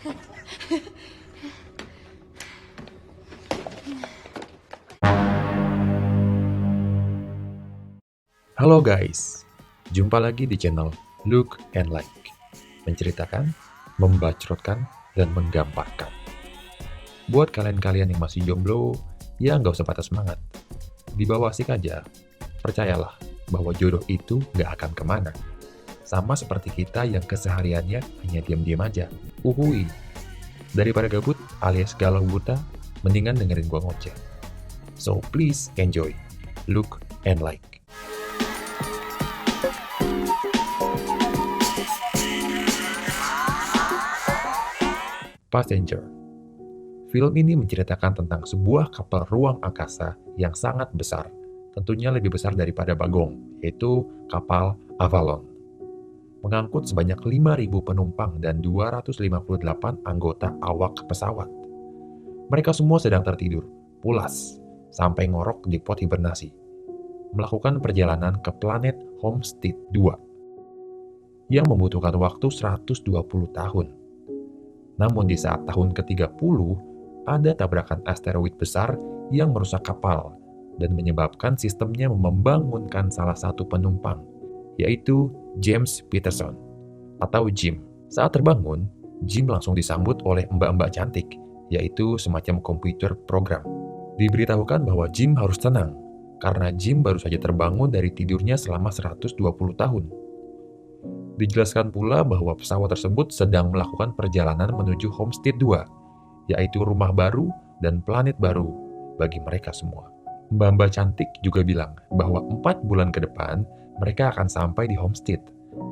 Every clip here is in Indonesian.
Halo guys, jumpa lagi di channel Look and Like. Menceritakan, membacrotkan, dan menggambarkan. Buat kalian-kalian yang masih jomblo, ya nggak usah patah semangat. Di bawah asik aja, percayalah bahwa jodoh itu nggak akan kemana. Sama seperti kita yang kesehariannya hanya diam-diam aja. Uhui, daripada gabut alias galau buta, mendingan dengerin gua ngoceh. So please enjoy, Look and Like. Passenger. Film ini menceritakan tentang sebuah kapal ruang angkasa yang sangat besar, tentunya lebih besar daripada Bagong, yaitu kapal Avalon. Mengangkut sebanyak 5.000 penumpang dan 258 anggota awak pesawat. Mereka semua sedang tertidur, pulas, sampai ngorok di pot hibernasi. Melakukan perjalanan ke planet Homestead 2, yang membutuhkan waktu 120 tahun. Namun di saat tahun ke-30, ada tabrakan asteroid besar yang merusak kapal dan menyebabkan sistemnya membangunkan salah satu penumpang, yaitu James Peterson atau Jim. Saat terbangun, Jim langsung disambut oleh mbak-mbak cantik, yaitu semacam komputer program. Diberitahukan bahwa Jim harus tenang, karena Jim baru saja terbangun dari tidurnya selama 120 tahun. Dijelaskan pula bahwa pesawat tersebut sedang melakukan perjalanan menuju Homestead 2, yaitu rumah baru dan planet baru bagi mereka semua. Mbak-mbak cantik juga bilang bahwa 4 bulan ke depan mereka akan sampai di Homestead,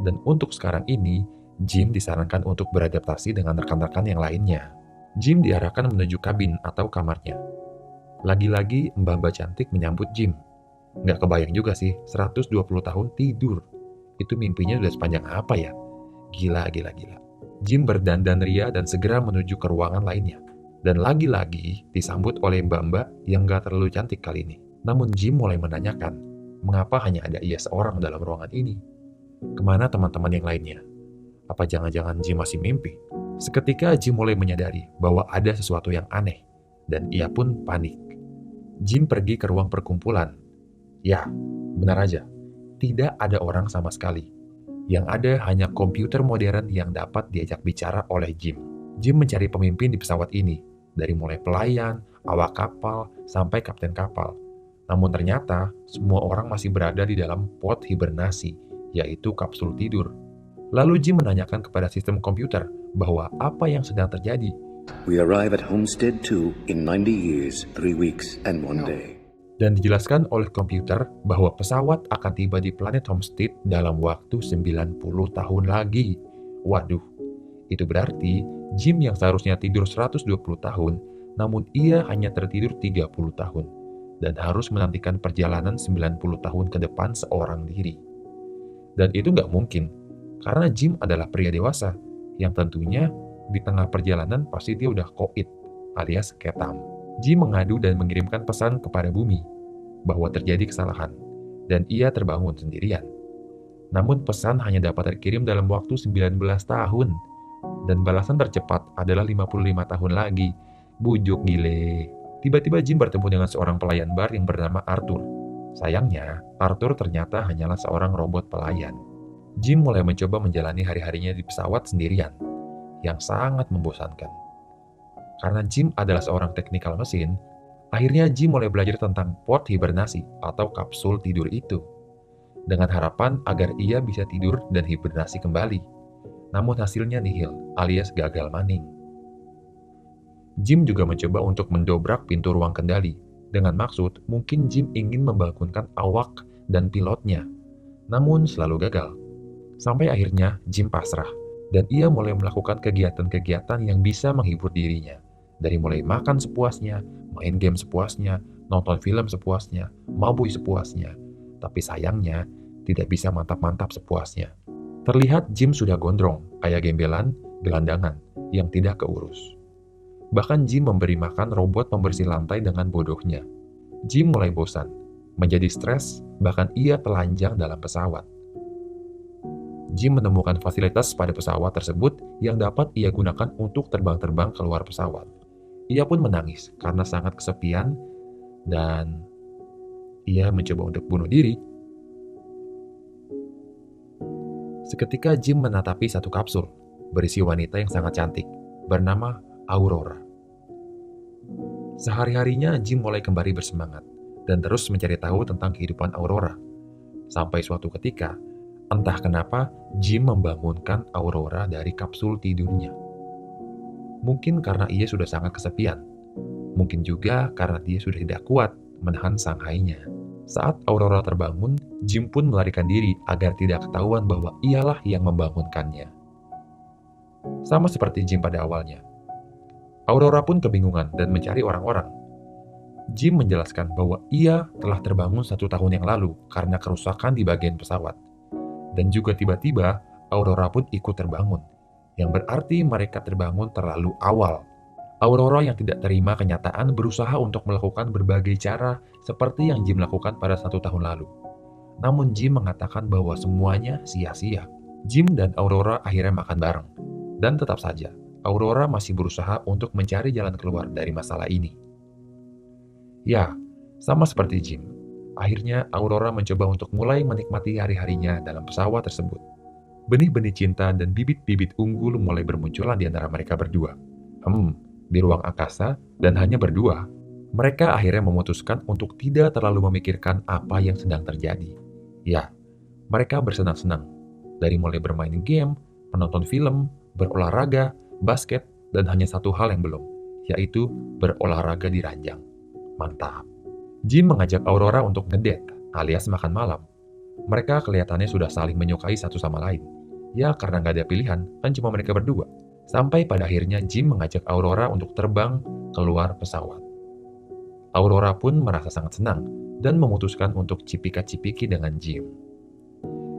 dan untuk sekarang ini, Jim disarankan untuk beradaptasi dengan rekan-rekan yang lainnya. Jim diarahkan menuju kabin atau kamarnya. Lagi-lagi mbak-mbak cantik menyambut Jim. Nggak kebayang juga sih, 120 tahun tidur. Itu mimpinya udah sepanjang apa ya? Gila. Jim berdandan ria dan segera menuju ke ruangan lainnya. Dan lagi-lagi disambut oleh mbak-mbak yang gak terlalu cantik kali ini. Namun Jim mulai menanyakan, mengapa hanya ada ia seorang dalam ruangan ini? Kemana teman-teman yang lainnya? Apa jangan-jangan Jim masih mimpi? Seketika Jim mulai menyadari bahwa ada sesuatu yang aneh, dan ia pun panik. Jim pergi ke ruang perkumpulan. Ya, benar aja. Tidak ada orang sama sekali. Yang ada hanya komputer modern yang dapat diajak bicara oleh Jim. Jim mencari pemimpin di pesawat ini, dari mulai pelayan, awak kapal, sampai kapten kapal. Namun ternyata, semua orang masih berada di dalam pot hibernasi, yaitu kapsul tidur. Lalu Jim menanyakan kepada sistem komputer bahwa apa yang sedang terjadi. We arrive at Homestead 2 in 90 years, 3 weeks, and 1 day. Dan dijelaskan oleh komputer bahwa pesawat akan tiba di planet Homestead dalam waktu 90 tahun lagi. Waduh, itu berarti Jim yang seharusnya tidur 120 tahun, namun ia hanya tertidur 30 tahun, dan harus menantikan perjalanan 90 tahun ke depan seorang diri. Dan itu nggak mungkin, karena Jim adalah pria dewasa, yang tentunya di tengah perjalanan pasti dia udah koit, alias ketam. Jim mengadu dan mengirimkan pesan kepada bumi bahwa terjadi kesalahan, dan ia terbangun sendirian. Namun pesan hanya dapat terkirim dalam waktu 19 tahun, dan balasan tercepat adalah 55 tahun lagi. Bujuk gile. Tiba-tiba Jim bertemu dengan seorang pelayan bar yang bernama Arthur. Sayangnya, Arthur ternyata hanyalah seorang robot pelayan. Jim mulai mencoba menjalani hari-harinya di pesawat sendirian, yang sangat membosankan. Karena Jim adalah seorang teknikal mesin, akhirnya Jim mulai belajar tentang pot hibernasi atau kapsul tidur itu, dengan harapan agar ia bisa tidur dan hibernasi kembali. Namun hasilnya nihil, alias gagal maning. Jim juga mencoba untuk mendobrak pintu ruang kendali, dengan maksud mungkin Jim ingin membangunkan awak dan pilotnya, namun selalu gagal. Sampai akhirnya Jim pasrah, dan ia mulai melakukan kegiatan-kegiatan yang bisa menghibur dirinya. Dari mulai makan sepuasnya, main game sepuasnya, nonton film sepuasnya, mabui sepuasnya. Tapi sayangnya, tidak bisa mantap-mantap sepuasnya. Terlihat Jim sudah gondrong, kayak gembelan, gelandangan, yang tidak keurus. Bahkan Jim memberi makan robot pembersih lantai dengan bodohnya. Jim mulai bosan, menjadi stres, bahkan ia telanjang dalam pesawat. Jim menemukan fasilitas pada pesawat tersebut yang dapat ia gunakan untuk terbang-terbang keluar pesawat. Ia pun menangis karena sangat kesepian dan ia mencoba untuk bunuh diri. Seketika Jim menatapi satu kapsul berisi wanita yang sangat cantik bernama Aurora. Sehari-harinya Jim mulai kembali bersemangat dan terus mencari tahu tentang kehidupan Aurora. Sampai suatu ketika, entah kenapa Jim membangunkan Aurora dari kapsul tidurnya. Mungkin karena ia sudah sangat kesepian. Mungkin juga karena dia sudah tidak kuat menahan sanghainya. Saat Aurora terbangun, Jim pun melarikan diri agar tidak ketahuan bahwa ialah yang membangunkannya. Sama seperti Jim pada awalnya, Aurora pun kebingungan dan mencari orang-orang. Jim menjelaskan bahwa ia telah terbangun 1 tahun yang lalu karena kerusakan di bagian pesawat. Dan juga tiba-tiba Aurora pun ikut terbangun, yang berarti mereka terbangun terlalu awal. Aurora yang tidak terima kenyataan berusaha untuk melakukan berbagai cara seperti yang Jim lakukan pada 1 tahun lalu. Namun Jim mengatakan bahwa semuanya sia-sia. Jim dan Aurora akhirnya makan bareng. Dan tetap saja, Aurora masih berusaha untuk mencari jalan keluar dari masalah ini. Ya, sama seperti Jim. Akhirnya Aurora mencoba untuk mulai menikmati hari-harinya dalam pesawat tersebut. Benih-benih cinta dan bibit-bibit unggul mulai bermunculan di antara mereka berdua. Di ruang angkasa dan hanya berdua, mereka akhirnya memutuskan untuk tidak terlalu memikirkan apa yang sedang terjadi. Ya, mereka bersenang-senang, dari mulai bermain game, menonton film, berolahraga, basket, dan hanya satu hal yang belum, yaitu berolahraga di ranjang. Mantap. Jim mengajak Aurora untuk ngedate, alias makan malam. Mereka kelihatannya sudah saling menyukai satu sama lain. Ya, karena nggak ada pilihan, kan cuma mereka berdua. Sampai pada akhirnya Jim mengajak Aurora untuk terbang keluar pesawat. Aurora pun merasa sangat senang dan memutuskan untuk cipika-cipiki dengan Jim.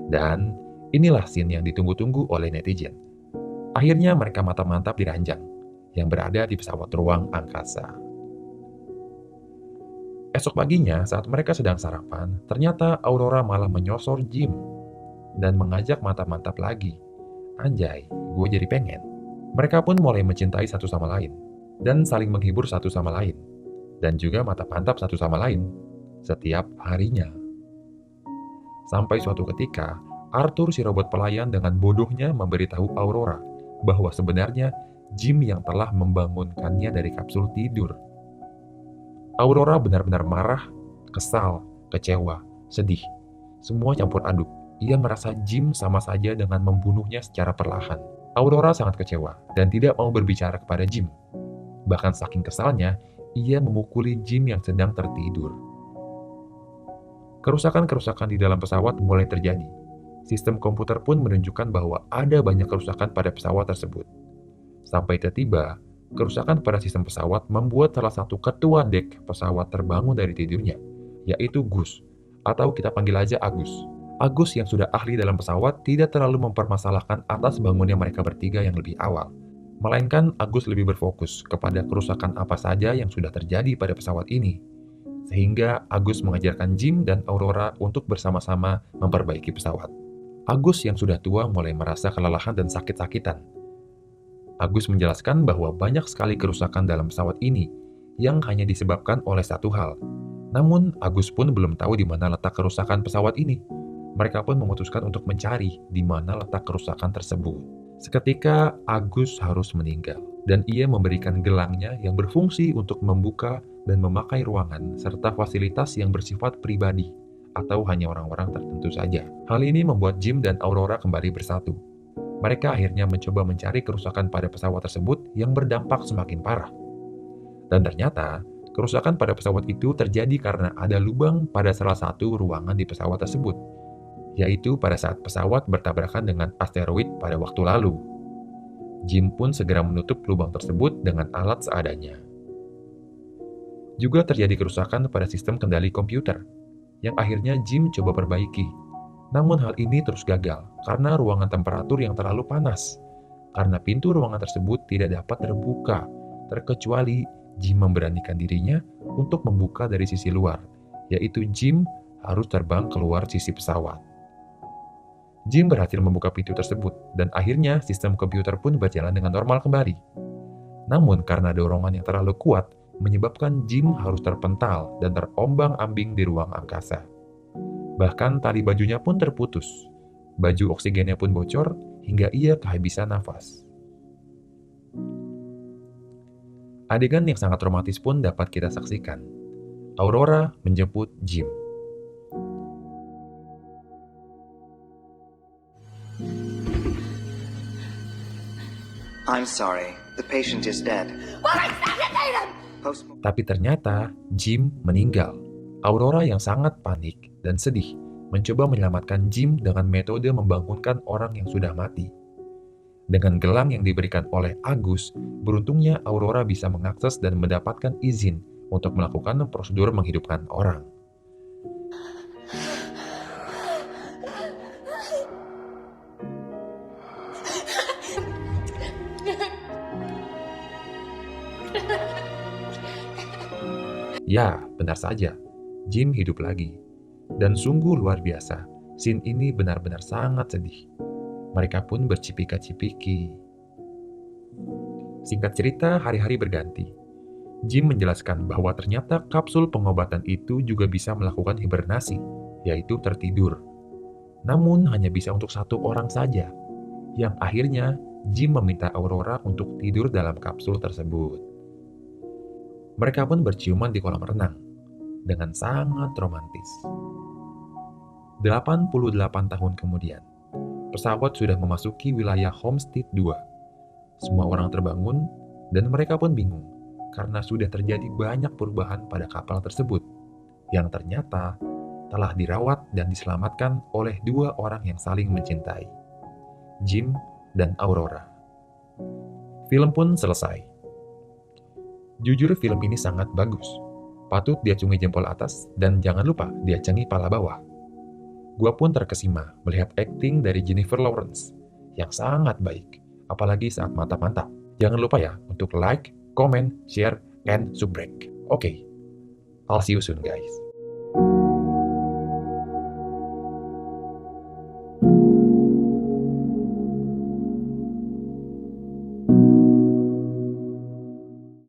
Dan inilah scene yang ditunggu-tunggu oleh netizen. Akhirnya mereka mantap-mantap di ranjang yang berada di pesawat ruang angkasa. Esok paginya saat mereka sedang sarapan, ternyata Aurora malah menyosor Jim dan mengajak mantap-mantap lagi. Anjay, gue jadi pengen. Mereka pun mulai mencintai satu sama lain, dan saling menghibur satu sama lain, dan juga mantap-mantap satu sama lain, setiap harinya. Sampai suatu ketika, Arthur si robot pelayan dengan bodohnya memberitahu Aurora bahwa sebenarnya Jim yang telah membangunkannya dari kapsul tidur. Aurora benar-benar marah, kesal, kecewa, sedih. Semua campur aduk. Ia merasa Jim sama saja dengan membunuhnya secara perlahan. Aurora sangat kecewa dan tidak mau berbicara kepada Jim. Bahkan saking kesalnya, ia memukuli Jim yang sedang tertidur. Kerusakan-kerusakan di dalam pesawat mulai terjadi. Sistem komputer pun menunjukkan bahwa ada banyak kerusakan pada pesawat tersebut. Sampai tiba-tiba, kerusakan pada sistem pesawat membuat salah satu ketua dek pesawat terbangun dari tidurnya, yaitu Gus, atau kita panggil aja Agus. Agus yang sudah ahli dalam pesawat tidak terlalu mempermasalahkan atas bangunnya mereka bertiga yang lebih awal. Melainkan Agus lebih berfokus kepada kerusakan apa saja yang sudah terjadi pada pesawat ini. Sehingga Agus mengajarkan Jim dan Aurora untuk bersama-sama memperbaiki pesawat. Agus yang sudah tua mulai merasa kelelahan dan sakit-sakitan. Agus menjelaskan bahwa banyak sekali kerusakan dalam pesawat ini yang hanya disebabkan oleh satu hal. Namun Agus pun belum tahu di mana letak kerusakan pesawat ini. Mereka pun memutuskan untuk mencari di mana letak kerusakan tersebut. Seketika Agus harus meninggal, dan ia memberikan gelangnya yang berfungsi untuk membuka dan memakai ruangan serta fasilitas yang bersifat pribadi atau hanya orang-orang tertentu saja. Hal ini membuat Jim dan Aurora kembali bersatu. Mereka akhirnya mencoba mencari kerusakan pada pesawat tersebut yang berdampak semakin parah. Dan ternyata, kerusakan pada pesawat itu terjadi karena ada lubang pada salah satu ruangan di pesawat tersebut, yaitu pada saat pesawat bertabrakan dengan asteroid pada waktu lalu. Jim pun segera menutup lubang tersebut dengan alat seadanya. Juga terjadi kerusakan pada sistem kendali komputer, yang akhirnya Jim coba perbaiki. Namun hal ini terus gagal karena ruangan temperatur yang terlalu panas. Karena pintu ruangan tersebut tidak dapat terbuka, terkecuali Jim memberanikan dirinya untuk membuka dari sisi luar, yaitu Jim harus terbang keluar sisi pesawat. Jim berhasil membuka pintu tersebut, dan akhirnya sistem komputer pun berjalan dengan normal kembali. Namun karena dorongan yang terlalu kuat, menyebabkan Jim harus terpental dan terombang-ambing di ruang angkasa. Bahkan tali bajunya pun terputus. Baju oksigennya pun bocor hingga ia kehabisan nafas. Adegan yang sangat romantis pun dapat kita saksikan. Aurora menjemput Jim. I'm sorry. The patient is dead. Tapi ternyata Jim meninggal. Aurora yang sangat panik dan sedih mencoba menyelamatkan Jim dengan metode membangunkan orang yang sudah mati. Dengan gelang yang diberikan oleh Agus, beruntungnya Aurora bisa mengakses dan mendapatkan izin untuk melakukan prosedur menghidupkan orang. Ya, benar saja. Jim hidup lagi. Dan sungguh luar biasa. Scene ini benar-benar sangat sedih. Mereka pun bercipika-cipiki. Singkat cerita, hari-hari berganti. Jim menjelaskan bahwa ternyata kapsul pengobatan itu juga bisa melakukan hibernasi, yaitu tertidur. Namun hanya bisa untuk satu orang saja. Yang akhirnya, Jim meminta Aurora untuk tidur dalam kapsul tersebut. Mereka pun berciuman di kolam renang, dengan sangat romantis. 88 tahun kemudian, pesawat sudah memasuki wilayah Homestead 2. Semua orang terbangun, dan mereka pun bingung, karena sudah terjadi banyak perubahan pada kapal tersebut, yang ternyata telah dirawat dan diselamatkan oleh dua orang yang saling mencintai, Jim dan Aurora. Film pun selesai. Jujur film ini sangat bagus. Patut diacungi jempol atas dan jangan lupa diacangi pala bawah. Gua pun terkesima melihat akting dari Jennifer Lawrence yang sangat baik, apalagi saat mantap-mantap. Jangan lupa ya untuk like, comment, share, and subscribe. Oke, I'll see you soon guys.